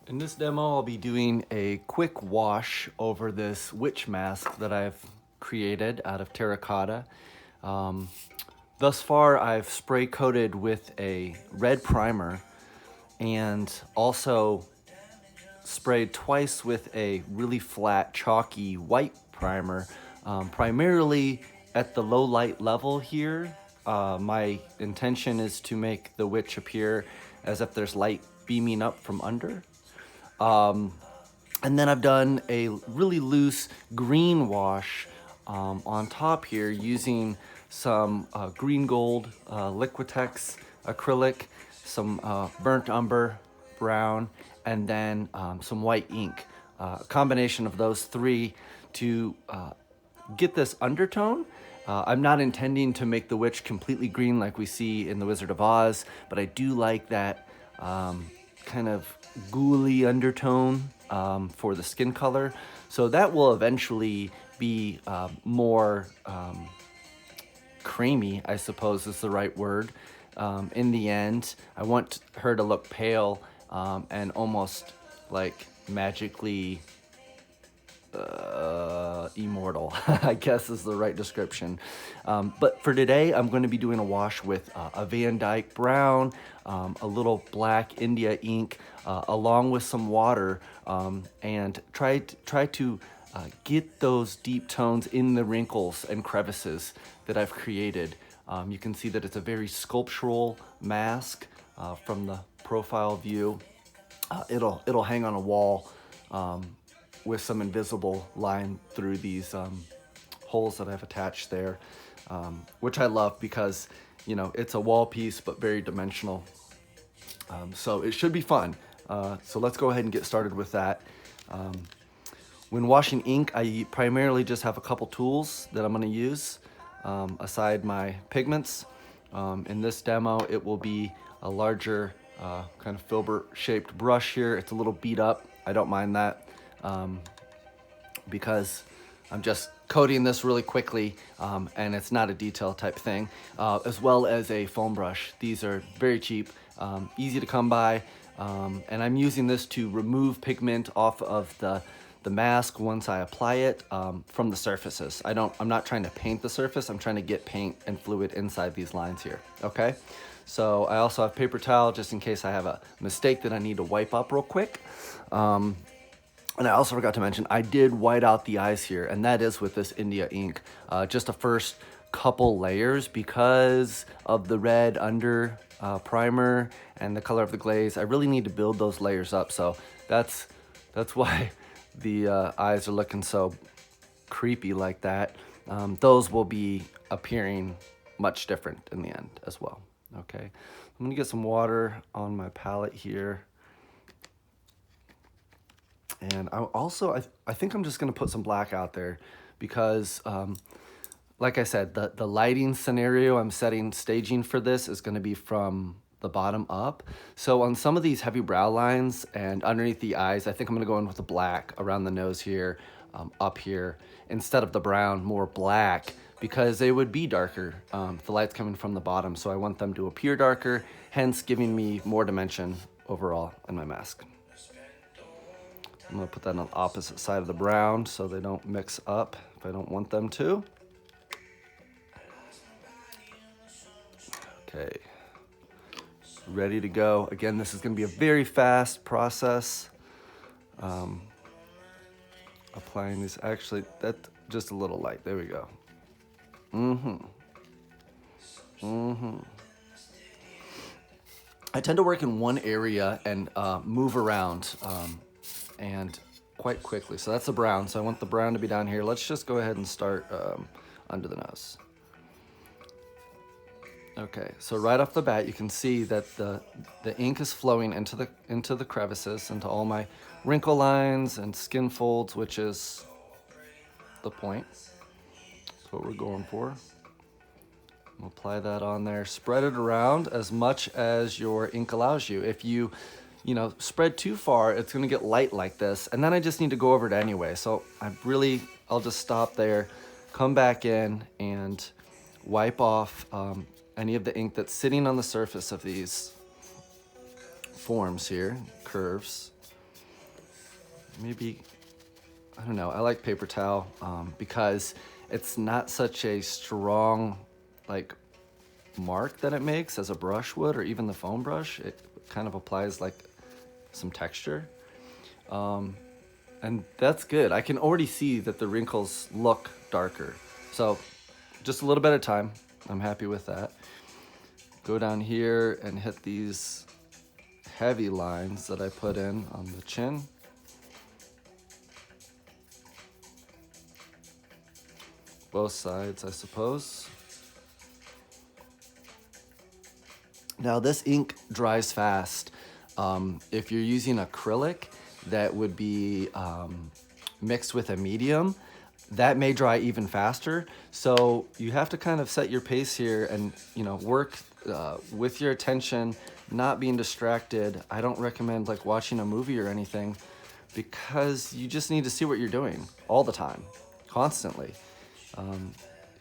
In this demo, I'll be doing a quick wash over this witch mask that I've created out of terracotta. Um, Thus far, I've spray coated with a red primer and also sprayed twice with a really flat, chalky white primer, primarily at the low light level here. My intention is to make the witch appear as if there's light beaming up from under. And then I've done a really loose green wash on top here using some green gold Liquitex acrylic, some burnt umber brown, and then some white ink. A combination of those three to get this undertone. I'm not intending to make the witch completely green like we see in The Wizard of Oz, but I do like that kind of ghouly undertone for the skin color. So that will eventually be more creamy, I suppose is the right word. In the end, I want her to look pale and almost like magically immortal, I guess is the right description. But for today, I'm going to be doing a wash with a Van Dyke brown, a little black India ink, along with some water, and try to get those deep tones in the wrinkles and crevices that I've created. You can see that it's a very sculptural mask from the profile view. It'll hang on a wall with some invisible line through these holes that I've attached there, which I love because, you know, it's a wall piece but very dimensional. So it should be fun. So let's go ahead and get started with that. When washing ink, I primarily just have a couple tools that I'm going to use aside my pigments. In this demo, it will be a larger kind of filbert-shaped brush here. It's a little beat up. I don't mind that because I'm just coating this really quickly and it's not a detail type thing, as well as a foam brush. These are very cheap, easy to come by, and I'm using this to remove pigment off of the mask once I apply it from the surfaces. I'm not trying to paint the surface, I'm trying to get paint and fluid inside these lines here, okay? So I also have paper towel just in case I have a mistake that I need to wipe up real quick. And I also forgot to mention, I did white out the eyes here, and that is with this India ink. Just the first couple layers because of the red under primer and the color of the glaze. I really need to build those layers up, so that's why the eyes are looking so creepy like that. Those will be appearing much different in the end as well. Okay, I'm gonna get some water on my palette here. And I think I'm just gonna put some black out there because, like I said, the lighting scenario I'm staging for this is gonna be from the bottom up. So on some of these heavy brow lines and underneath the eyes, I think I'm gonna go in with the black around the nose here, up here, instead of the brown, more black, because they would be darker if the light's coming from the bottom. So I want them to appear darker, hence giving me more dimension overall in my mask. I'm gonna put that on the opposite side of the brown so they don't mix up if I don't want them to. Okay, ready to go. Again, this is gonna be a very fast process. Applying these, actually, that just a little light, there we go. I tend to work in one area and move around and quite quickly. So that's the brown. So I want the brown to be down here. Let's just go ahead and start under the nose. Okay, so right off the bat, you can see that the ink is flowing into the crevices, into all my wrinkle lines and skin folds, which is the point. That's what we're going for. We'll apply that on there. Spread it around as much as your ink allows you. If you spread too far, it's gonna get light like this, and then I just need to go over it anyway. So I'll just stop there, come back in, and wipe off any of the ink that's sitting on the surface of these forms here, curves. maybe, I don't know, I like paper towel because it's not such a strong like mark that it makes as a brush would, or even the foam brush. It kind of applies like some texture. And that's good. I can already see that the wrinkles look darker. So just a little bit of time. I'm happy with that. Go down here and hit these heavy lines that I put in on the chin. Both sides, I suppose. Now this ink dries fast. If you're using acrylic that would be mixed with a medium, that may dry even faster. So you have to kind of set your pace here and, you know, work with your attention, not being distracted. I don't recommend like watching a movie or anything because you just need to see what you're doing all the time, constantly.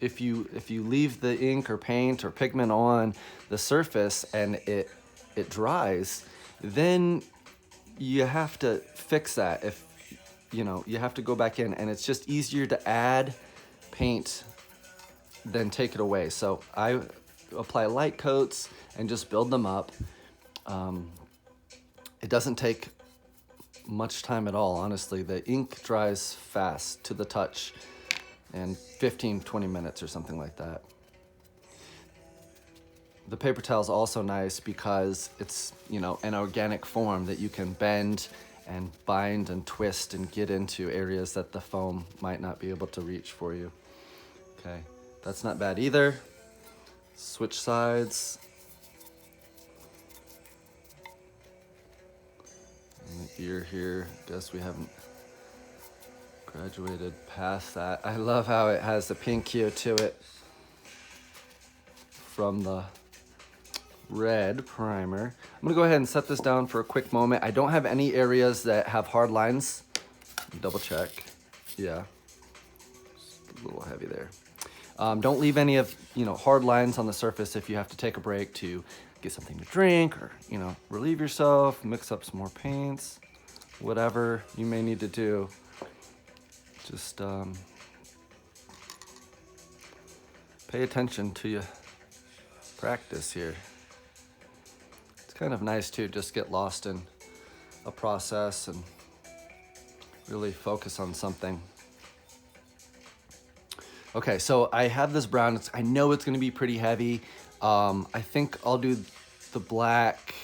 If you leave the ink or paint or pigment on the surface and it dries, then you have to fix that. If you know, you have to go back in, and it's just easier to add paint than take it away. So I apply light coats and just build them up. It doesn't take much time at all, honestly. The ink dries fast to the touch in 15-20 minutes or something like that. The paper towel is also nice because it's, you know, an organic form that you can bend and bind and twist and get into areas that the foam might not be able to reach for you. Okay, that's not bad either. Switch sides. And the ear here, guess we haven't graduated past that. I love how it has the pink hue to it from the red primer. I'm gonna go ahead and set this down for a quick moment. I don't have any areas that have hard lines. Double check. Yeah, just a little heavy there. Don't leave any of, you know, hard lines on the surface if you have to take a break to get something to drink or, you know, relieve yourself, mix up some more paints, whatever you may need to do. Just pay attention to your practice here. It's kind of nice to just get lost in a process and really focus on something. Okay, so I have this brown. I know it's gonna be pretty heavy. I think I'll do the black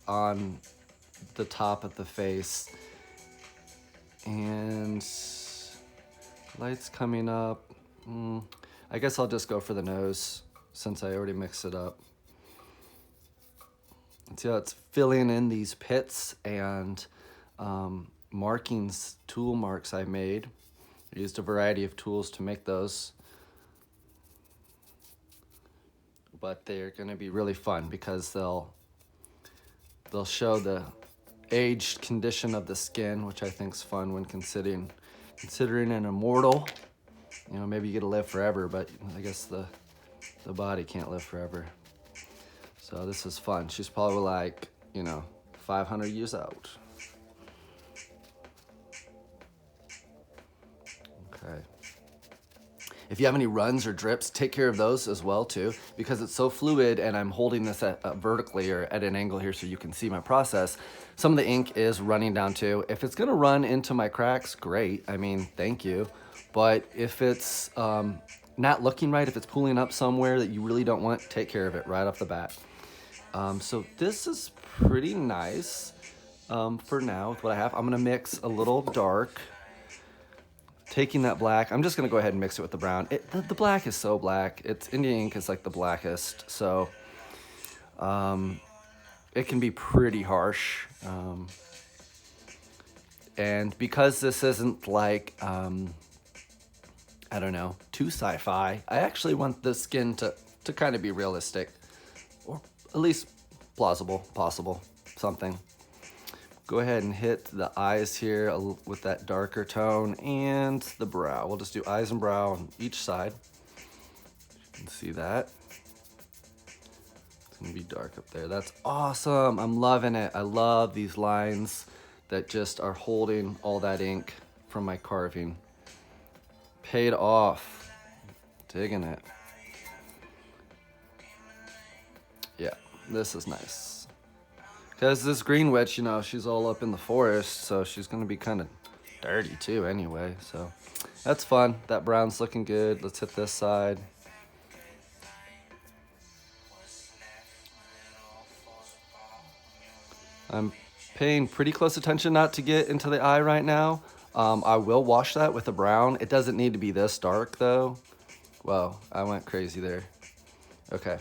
on the top of the face. And lights coming up. I guess I'll just go for the nose since I already mixed it up. See how it's filling in these pits and markings, tool marks I made. I used a variety of tools to make those. But they're gonna be really fun because they'll show the aged condition of the skin, which I think is fun when considering an immortal. You know, maybe you get to live forever, but I guess the body can't live forever. So this is fun. She's probably like, you know, 500 years old. Okay. If you have any runs or drips, take care of those as well too, because it's so fluid and I'm holding this at, vertically or at an angle here so you can see my process. Some of the ink is running down too. If it's gonna run into my cracks, great. I mean, thank you. But if it's not looking right, if it's pooling up somewhere that you really don't want, take care of it right off the bat. So this is pretty nice for now with what I have. I'm gonna mix a little dark. Taking that black, I'm just gonna go ahead and mix it with the brown. The black is so black. It's Indian ink is like the blackest, so it can be pretty harsh. And because this isn't like, I don't know, too sci-fi, I actually want the skin to kind of be realistic, or at least plausible, possible, something. Go ahead and hit the eyes here with that darker tone and the brow. We'll just do eyes and brow on each side. You can see that. It's gonna be dark up there. That's awesome. I'm loving it. I love these lines. that just are holding all that ink from my carving. Paid off. Digging it. Yeah, this is nice. Because this green witch, you know, she's all up in the forest, so she's going to be kind of dirty too anyway. So that's fun. That brown's looking good. Let's hit this side. I'm paying pretty close attention not to get into the eye right now. I will wash that with a brown. It doesn't need to be this dark though. Whoa, I went crazy there. Okay.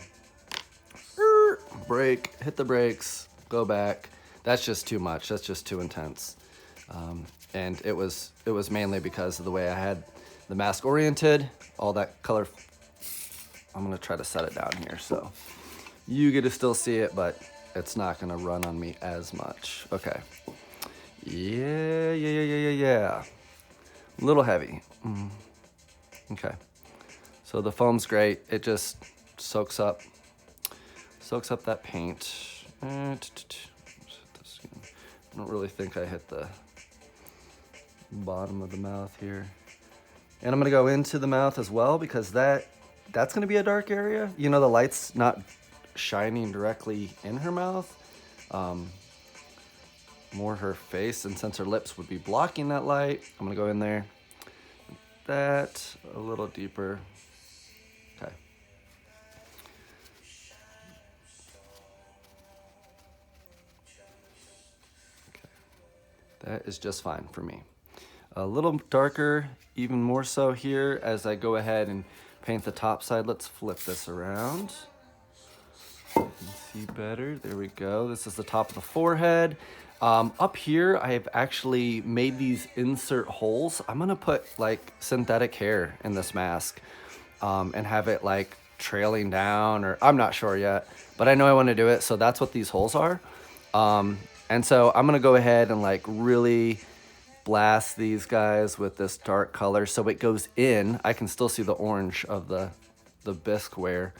Brake, hit the brakes, go back. That's just too much. That's just too intense. And it was mainly because of the way I had the mask oriented. All that color. I'm gonna try to set it down here so you get to still see it, but it's not gonna run on me as much. Okay. Yeah. A little heavy. Okay. So the foam's great. It just soaks up that paint. I don't really think I hit the bottom of the mouth here. And I'm gonna go into the mouth as well because that's gonna be a dark area. You know, the light's not shining directly in her mouth. More her face, and since her lips would be blocking that light, I'm gonna go in there. That a little deeper. Okay. That is just fine for me. A little darker, even more so here as I go ahead and paint the top side. Let's flip this around. You can see better. There we go. This is the top of the forehead. Up here, I have actually made these insert holes. I'm gonna put like synthetic hair in this mask and have it like trailing down, or I'm not sure yet, but I know I want to do it. So that's what these holes are. And so I'm gonna go ahead and like really blast these guys with this dark color so it goes in. I can still see the orange of the bisque ware.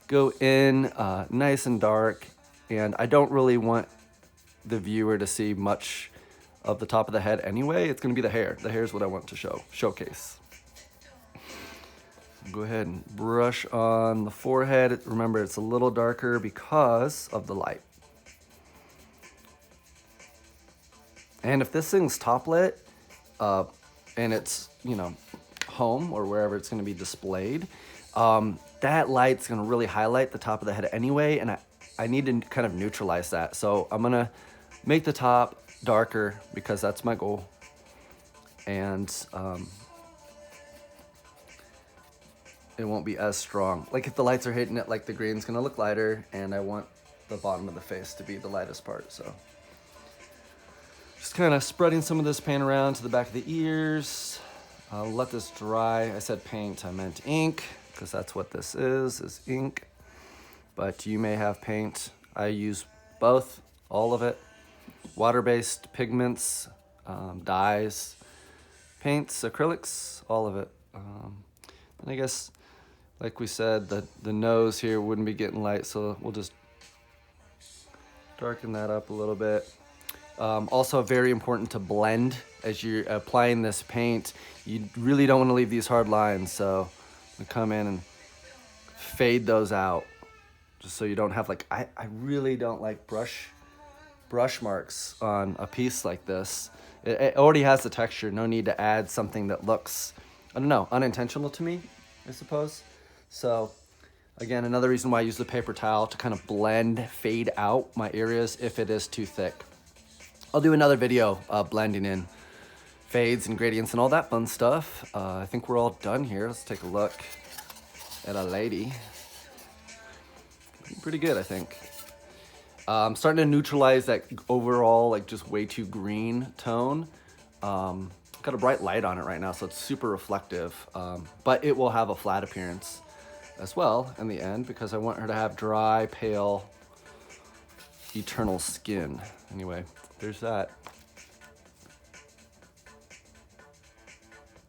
Go in nice and dark, and I don't really want the viewer to see much of the top of the head anyway. It's gonna be the hair. The hair is what I want to showcase. Go ahead and brush on the forehead. Remember, it's a little darker because of the light. And if this thing's top lit, and it's, you know, home or wherever it's gonna be displayed, that light's gonna really highlight the top of the head anyway, and I need to kind of neutralize that. So I'm gonna make the top darker because that's my goal. And it won't be as strong. Like if the lights are hitting it, like the green's gonna look lighter, and I want the bottom of the face to be the lightest part, so. Just kind of spreading some of this paint around to the back of the ears. I'll let this dry. I said paint, I meant ink, because that's what this is ink. But you may have paint. I use both, all of it. Water-based pigments, dyes, paints, acrylics, all of it. And I guess, like we said, the nose here wouldn't be getting light, so we'll just darken that up a little bit. Also very important to blend as you're applying this paint. You really don't want to leave these hard lines, so I'm gonna come in and fade those out just so you don't have like, I really don't like brush marks on a piece like this. It already has the texture. No need to add something that looks, I don't know, unintentional to me, I suppose. So again, another reason why I use the paper towel to kind of blend, fade out my areas if it is too thick. I'll do another video blending in fades and gradients and all that fun stuff. I think we're all done here. Let's take a look at a lady. Pretty good, I think. I'm starting to neutralize that overall, like just way too green tone. Got a bright light on it right now, so it's super reflective. But it will have a flat appearance as well in the end because I want her to have dry, pale, eternal skin. Anyway, there's that.